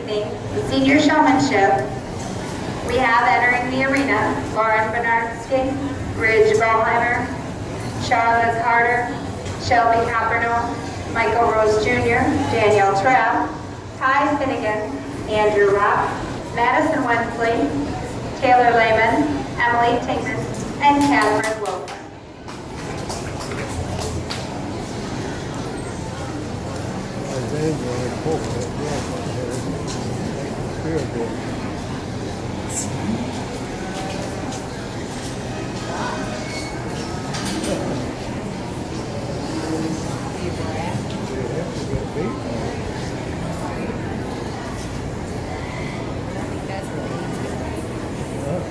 evening, the senior showmanship, we have entering the arena Lauren Bernardsky, Ridge Ballheimer, Charlotte Carter, Shelby Coppernoe, Michael Rose Jr., Danielle Trapp, Ty Finnegan, Andrew Rock, Madison Wensley, Taylor Lehman, Emily Tingman, and Catherine Wilson.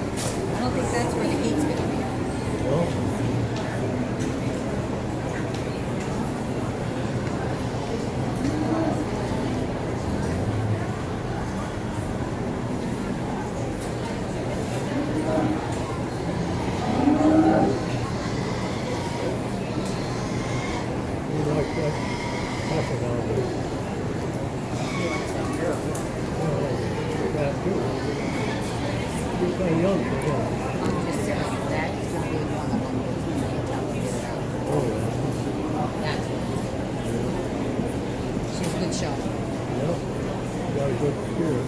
I don't think that's where the heat's going to be. She's a good shot. Got a good spirit.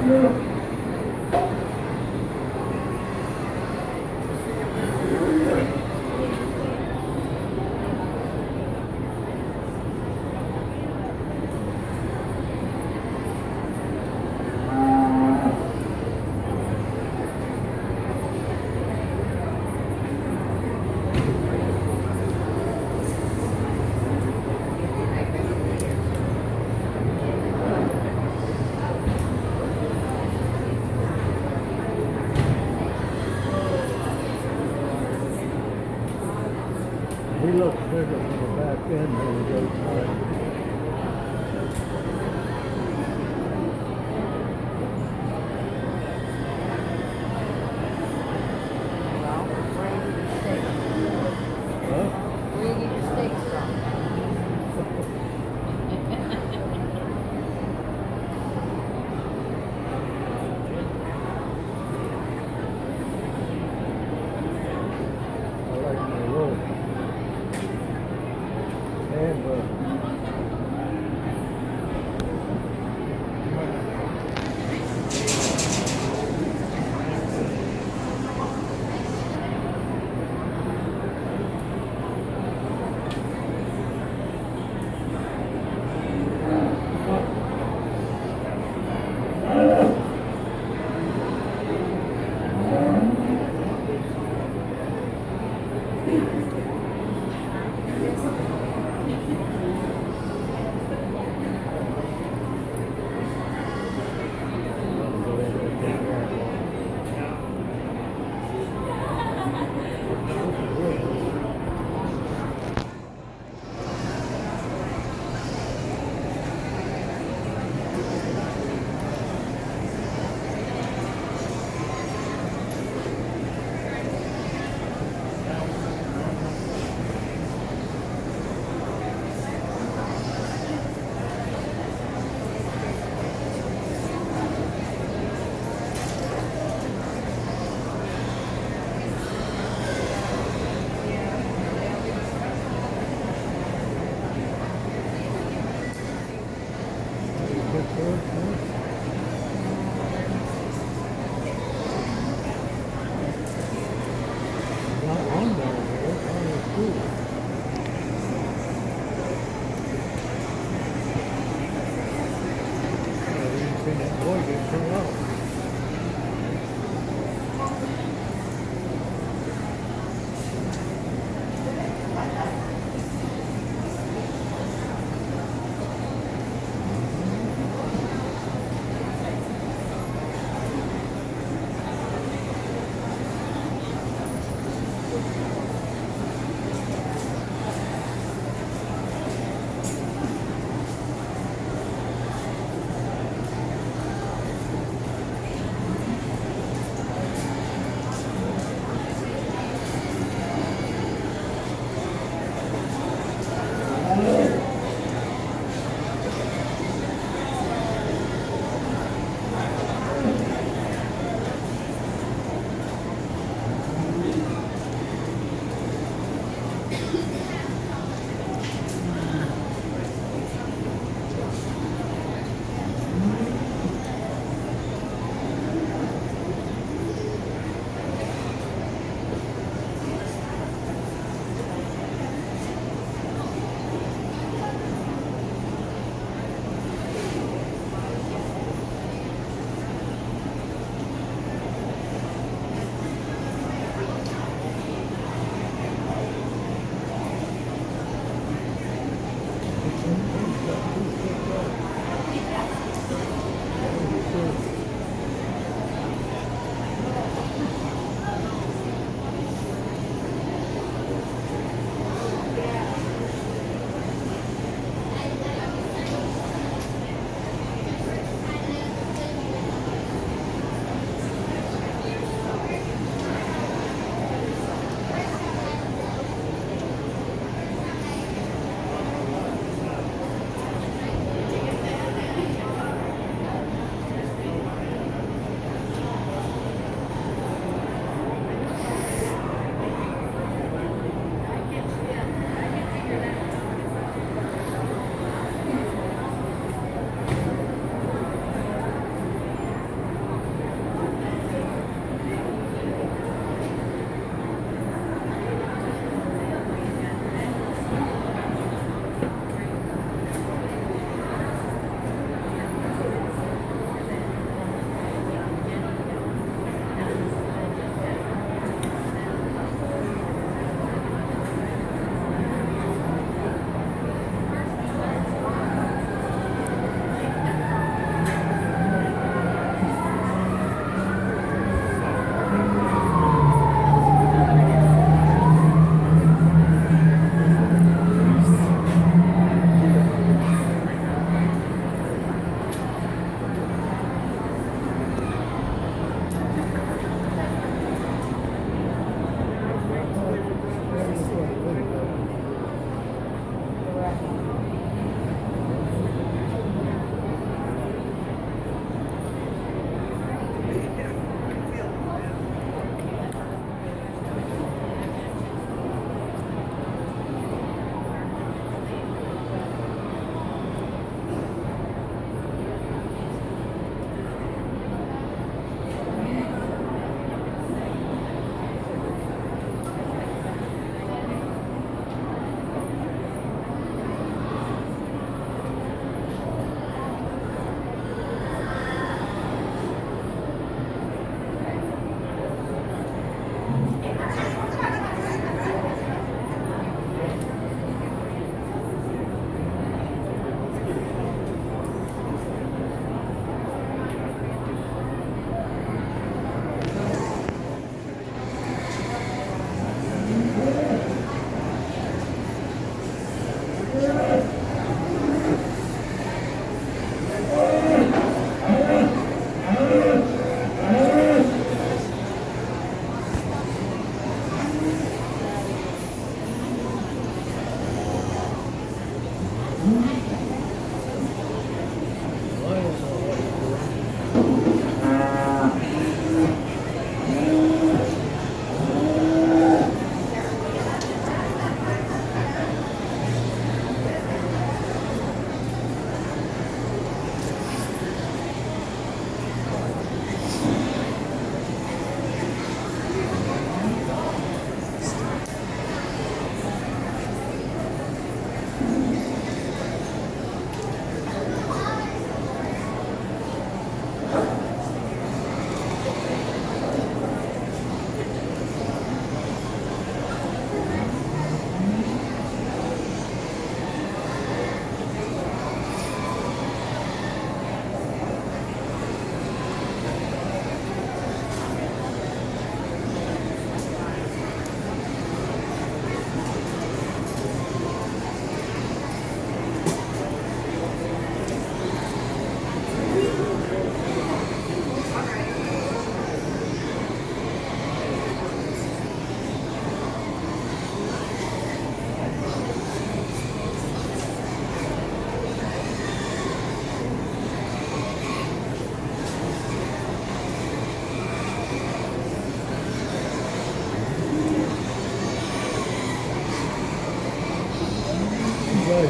He looks bigger from the back end than he goes back. Well, where do you get your steaks? Huh? Where do you get your steaks from? I like my roll. And not on there, it's on the school. I didn't see that boy get turned out.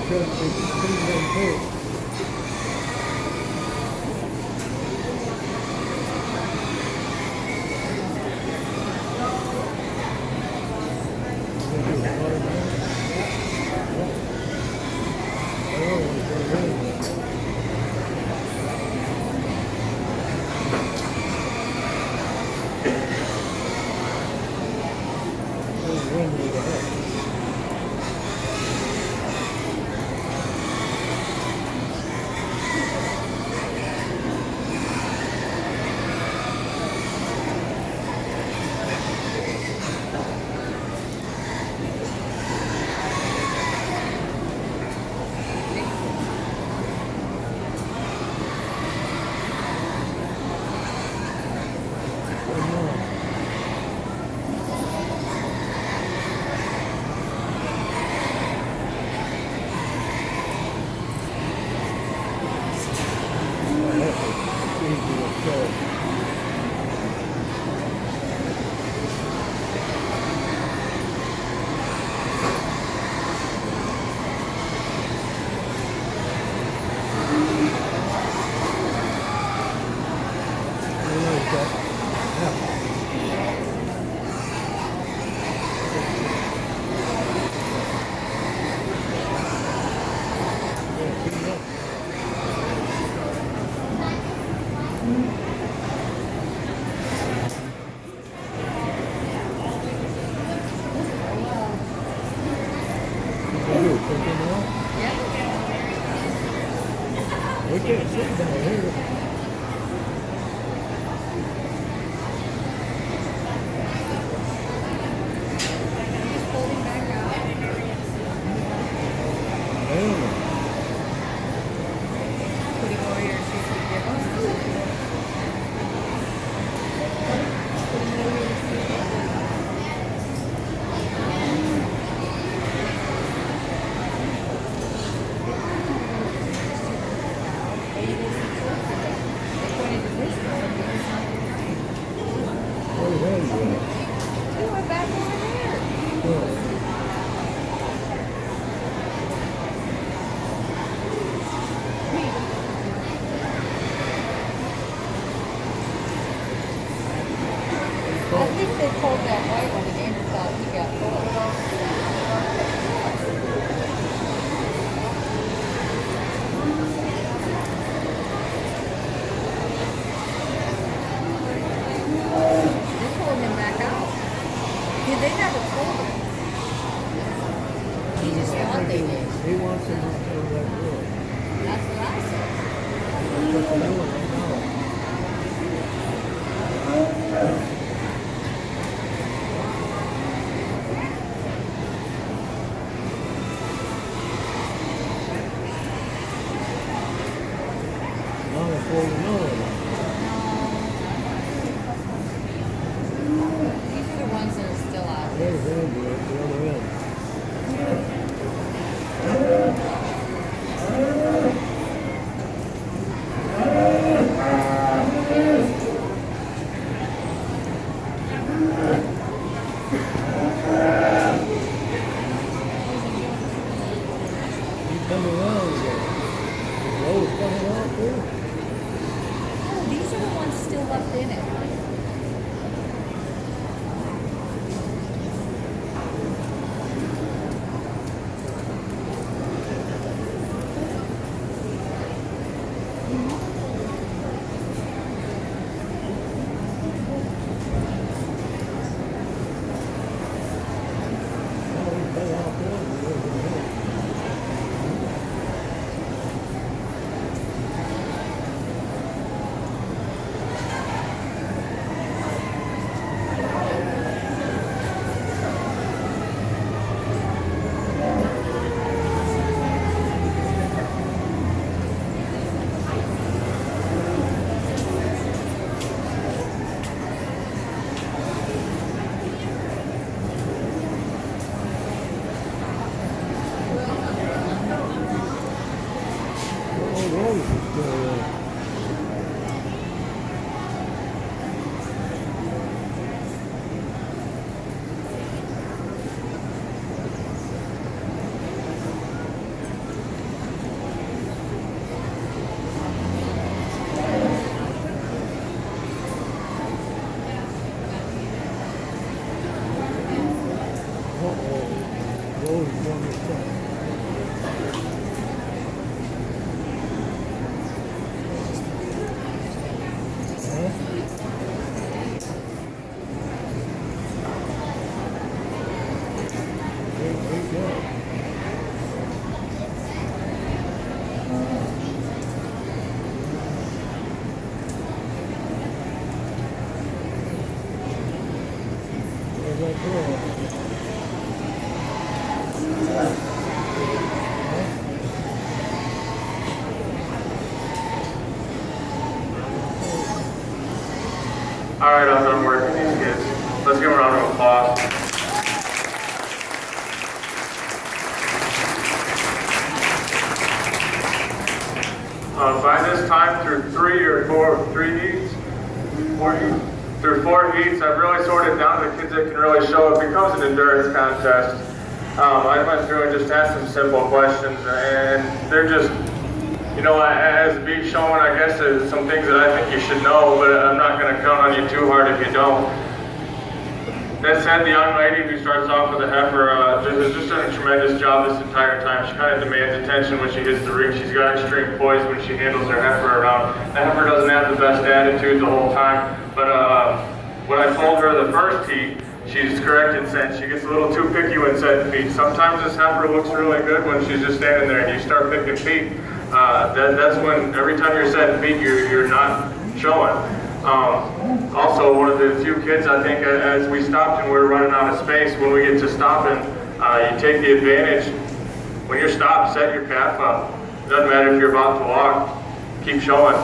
trust me, see them too. We can't sit down here. I think they pulled that white one again and thought he got pulled. They pulled him back out. Yeah, they never pulled him. He just thought they did. He wants him to do that good. That's what I said. That's what they're doing right now. Now they're pulling another one. These are the ones that are still out. There's Andrew at the other end. He's coming around again. The road's coming out too. Oh, these are the ones still left in it. All right, I'm done working these kids. Let's give them a round of applause. By this time, through through four heats, I've really sorted down the kids that can really show. It becomes an endurance contest. I went through and just asked them simple questions, and they're just, you know, as a beach showman, I guess there's some things that I think you should know, but I'm not going to count on you too hard if you don't. That said, the young lady who starts off with a heifer has just done a tremendous job this entire time. She kind of demands attention when she hits the ring. She's got extreme poise when she handles her heifer around. The heifer doesn't have the best attitude the whole time, but when I told her the first heat, she's correct in saying she gets a little too picky when setting feet. Sometimes this heifer looks really good when she's just standing there and you start picking feet. That's when every time you're setting feet, you're not showing. Also, one of the few kids, I think, as we stopped and we were running out of space, when we get to stopping, you take the advantage. When you're stopped, set your calf up. Doesn't matter if you're about to walk, keep showing.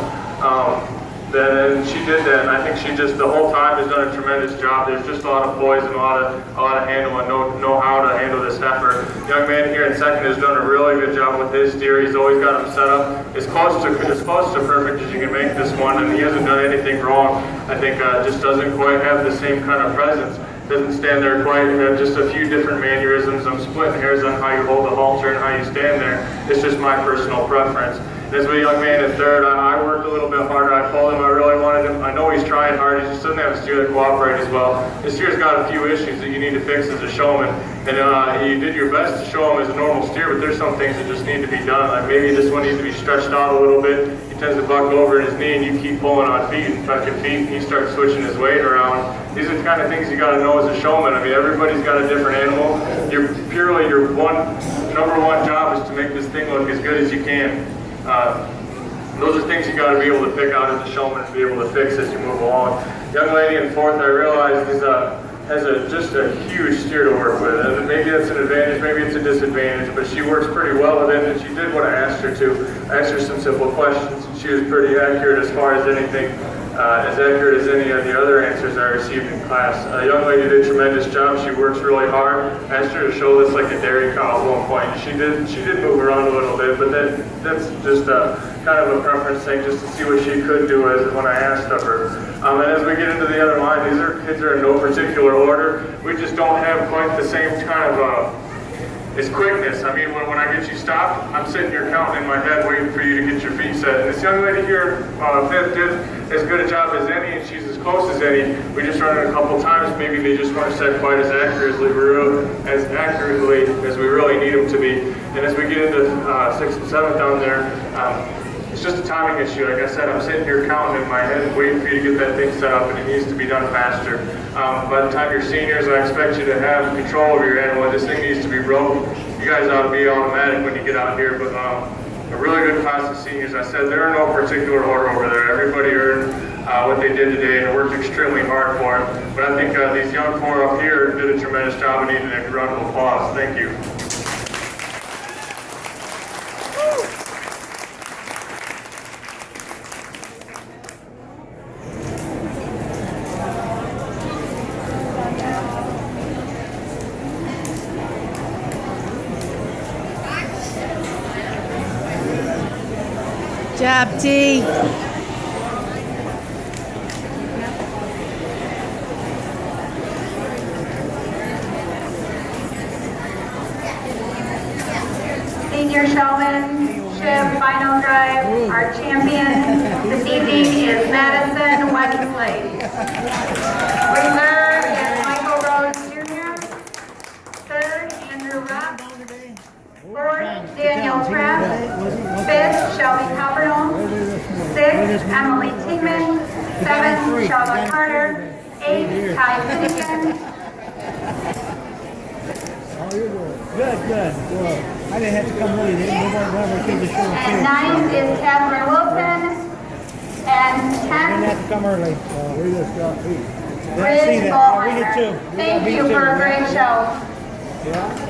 Then she did that, and I think she just the whole time has done a tremendous job. There's just a lot of poise and a lot of handle and know how to handle this heifer. The young man here in second has done a really good job with his steer. He's always got him set up as close to perfect as you can make this one, and he hasn't done anything wrong. I think just doesn't quite have the same kind of presence. Doesn't stand there quite, just a few different mannerisms. I'm splitting hairs on how you hold the halter and how you stand there. It's just my personal preference. As a young man in third, I worked a little bit harder. I told him I really wanted him. I know he's trying hard. He just doesn't have a steer that cooperates as well. This steer's got a few issues that you need to fix as a showman. And you did your best to show him as a normal steer, but there's some things that just need to be done. Like maybe this one needs to be stretched out a little bit. He tends to buck over his knee, and you keep pulling on feet and touching feet, and he starts switching his weight around. These are the kind of things you got to know as a showman. I mean, everybody's got a different animal. Your number one job is to make this thing look as good as you can. Those are things you got to be able to pick out as a showman and be able to fix as you move along. Young lady in fourth, I realized has just a huge steer to work with. And maybe that's an advantage, maybe it's a disadvantage, but she works pretty well with it, and she did what I asked her to. I asked her some simple questions, and she was pretty accurate as far as anything, as accurate as any of the other answers I received in class. A young lady did a tremendous job. She works really hard. I asked her to show this like a dairy cow at one point. She did move around a little bit, but that's just kind of a preference thing, just to see what she could do as when I asked of her. And as we get into the other line, these are kids that are in no particular order. We just don't have quite the same kind of it's quickness. I mean, when I get you stopped, I'm sitting here counting in my head waiting for you to get your feet set. And this young lady here, fifth, did as good a job as any, and she's as close as any. We just run it a couple times. Maybe they just weren't set quite as accurately as we really need them to be. And as we get into sixth and seventh down there, it's just a timing issue. Like I said, I'm sitting here counting in my head waiting for you to get that thing set up, and it needs to be done faster. By the time you're seniors, I expect you to have control over your animal. This thing needs to be broken. You guys ought to be automatic when you get out here, but a really good class of seniors. I said they're in no particular order over there. Everybody earned what they did today and worked extremely hard for it. But I think these young four up here did a tremendous job and needed a round of applause. Thank you. Job, T. Senior Showmanship Final Drive, our champion this evening is Madison Wesley. Reserve is Michael Rose Jr. Third, Andrew Rupp. Fourth, Daniel Trapp. Fifth, Shelby Coppernoll. Sixth, Emily Tingman. Seventh, Charlotte Carter. Eighth, Ty Finnegan. Oh, you're good. Good. Well, I didn't have to come early. Nobody came to show And ninth is Catherine Wilson. And I didn't have 10th, to come early. We just got feet. Did I see Ridge that? Yeah, we did Ballheimer. too. Thank Me you too. for a great show. Yeah.